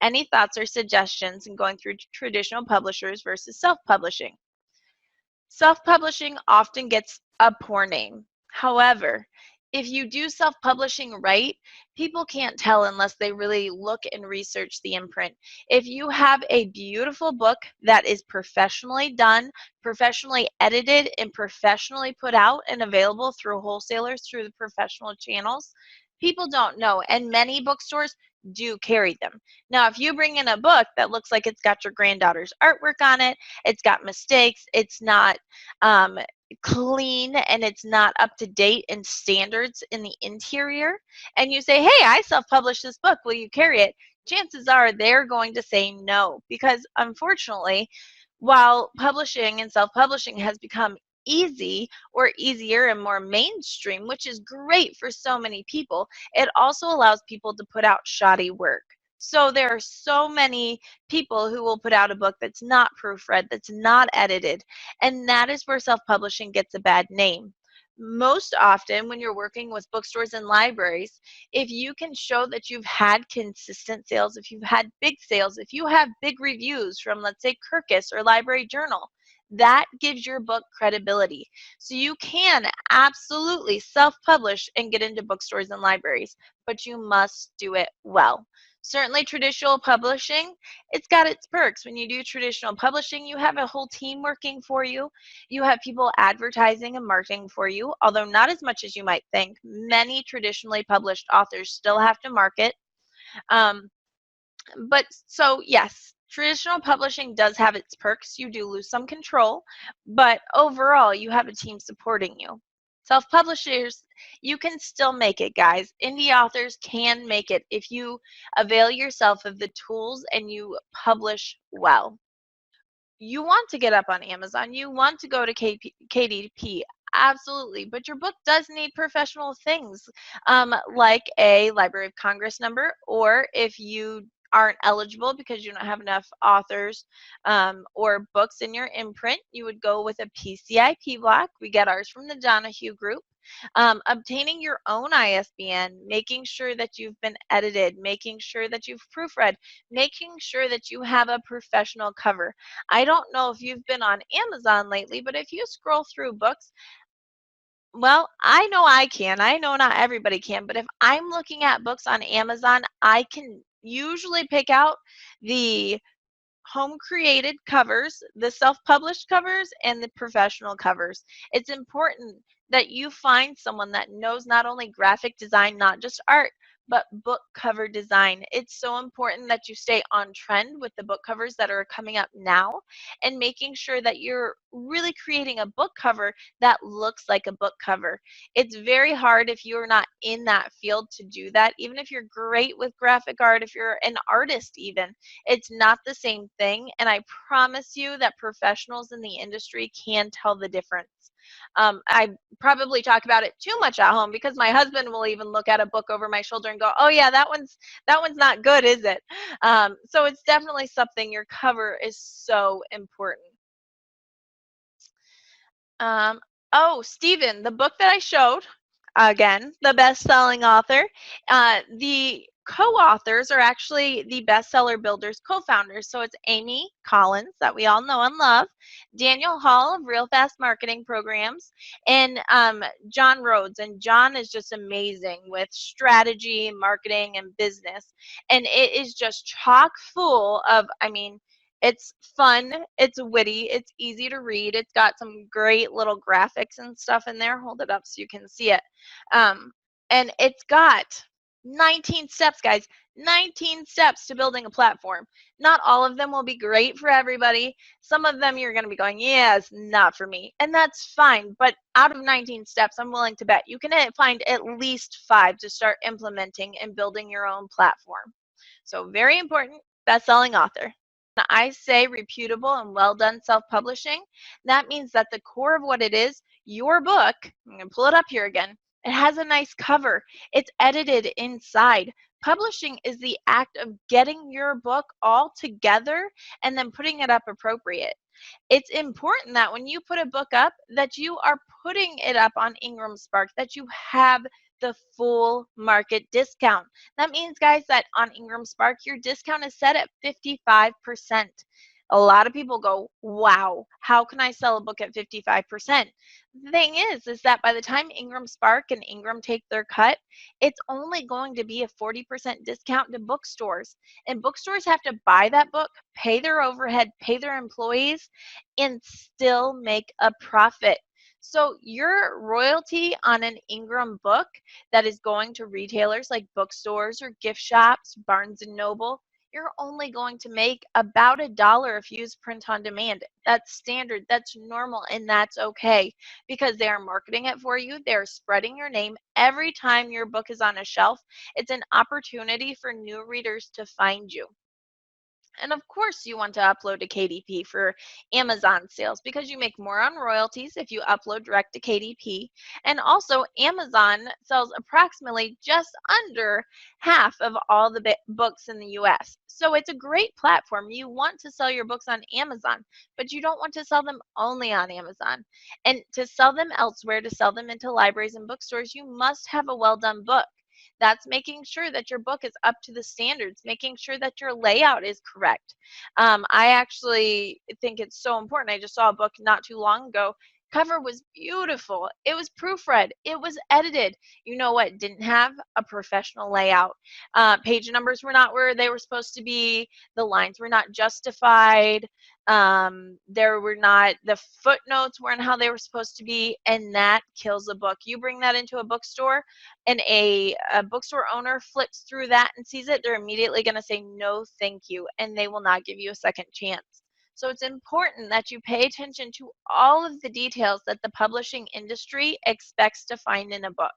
Any thoughts or suggestions in going through traditional publishers versus self-publishing? Self-publishing often gets a poor name. However, if you do self-publishing right, people can't tell unless they really look and research the imprint. If you have a beautiful book that is professionally done, professionally edited, and professionally put out and available through wholesalers, through the professional channels, people don't know, and many bookstores do carry them. Now, if you bring in a book that looks like it's got your granddaughter's artwork on it, it's got mistakes, it's not clean, and it's not up to date in standards in the interior, and you say, hey, I self-published this book, will you carry it? Chances are they're going to say no, because unfortunately, while publishing and self-publishing has become easy or easier and more mainstream, which is great for so many people, it also allows people to put out shoddy work. So there are so many people who will put out a book that's not proofread, that's not edited, and that is where self-publishing gets a bad name. Most often when you're working with bookstores and libraries, if you can show that you've had consistent sales, if you've had big sales, if you have big reviews from, let's say, Kirkus or Library Journal, that gives your book credibility. So you can absolutely self-publish and get into bookstores and libraries, but you must do it well. Certainly traditional publishing, it's got its perks. When you do traditional publishing, you have a whole team working for you. You have people advertising and marketing for you, although not as much as you might think. Many traditionally published authors still have to market. But so yes, traditional publishing does have its perks. You do lose some control, but overall you have a team supporting you. Self-publishers, you can still make it, guys. Indie authors can make it if you avail yourself of the tools and you publish well. You want to get up on Amazon, you want to go to KDP, absolutely, but your book does need professional things, like a Library of Congress number, or if you aren't eligible because you don't have enough authors or books in your imprint, you would go with a PCIP block. We get ours from the Donahue Group. Obtaining your own ISBN, making sure that you've been edited, making sure that you've proofread, making sure that you have a professional cover. I don't know if you've been on Amazon lately, but if you scroll through books, well, I know I can. I know not everybody can, but if I'm looking at books on Amazon, I can usually pick out the home created covers, the self-published covers, and the professional covers. It's important that you find someone that knows not only graphic design, not just art, but book cover design. It's so important that you stay on trend with the book covers that are coming up now, and making sure that you're really creating a book cover that looks like a book cover. It's very hard if you're not in that field to do that. Even if you're great with graphic art, if you're an artist even, it's not the same thing, and I promise you that professionals in the industry can tell the difference. I probably talk about it too much at home because my husband will even look at a book over my shoulder and go, "Oh yeah, that one's not good, is it?" So it's definitely something. Your cover is so important. Um, oh, Stephen, the book that I showed, again, the best-selling author, the co-authors are actually the Bestseller Builders co-founders. So it's Amy Collins, that we all know and love, Daniel Hall of Real Fast Marketing Programs, and John Rhodes. And John is just amazing with strategy, marketing, and business. And it is just chock full of, I mean, it's fun, it's witty, it's easy to read. It's got some great little graphics and stuff in there. Hold it up so you can see it. And it's got 19 steps, guys. 19 steps to building a platform. Not all of them will be great for everybody. Some of them you're going to be going, yeah, it's not for me. And that's fine. But out of 19 steps, I'm willing to bet you can find at least 5 to start implementing and building your own platform. So very important, best-selling author. I say reputable and well done self-publishing, that means that the core of what it is, your book, I'm going to pull it up here again, it has a nice cover. It's edited inside. Publishing is the act of getting your book all together and then putting it up appropriate. It's important that when you put a book up, that you are putting it up on Ingram Spark, that you have the full market discount. That means, guys, that on Ingram Spark, your discount is set at 55%. A lot of people go, wow, how can I sell a book at 55%? The thing is that by the time Ingram Spark and Ingram take their cut, it's only going to be a 40% discount to bookstores. And bookstores have to buy that book, pay their overhead, pay their employees, and still make a profit. So your royalty on an Ingram book that is going to retailers like bookstores or gift shops, Barnes and Noble, you're only going to make about $1 if you use print on demand. That's standard, that's normal, and that's okay because they are marketing it for you. They're spreading your name. Every time your book is on a shelf, it's an opportunity for new readers to find you. And of course, you want to upload to KDP for Amazon sales because you make more on royalties if you upload direct to KDP. And also, Amazon sells approximately just under half of all the books in the US. So it's a great platform. You want to sell your books on Amazon, but you don't want to sell them only on Amazon. And to sell them elsewhere, to sell them into libraries and bookstores, you must have a well done book. That's making sure that your book is up to the standards, making sure that your layout is correct. I actually think it's so important. I just saw a book not too long ago. Cover was beautiful. It was proofread. It was edited. You know what? Didn't have a professional layout. Page numbers were not where they were supposed to be. The lines were not justified. There were not, the footnotes weren't how they were supposed to be, and that kills a book. You bring that into a bookstore, and a bookstore owner flips through that and sees it, they're immediately going to say no thank you, and they will not give you a second chance. So it's important that you pay attention to all of the details that the publishing industry expects to find in a book.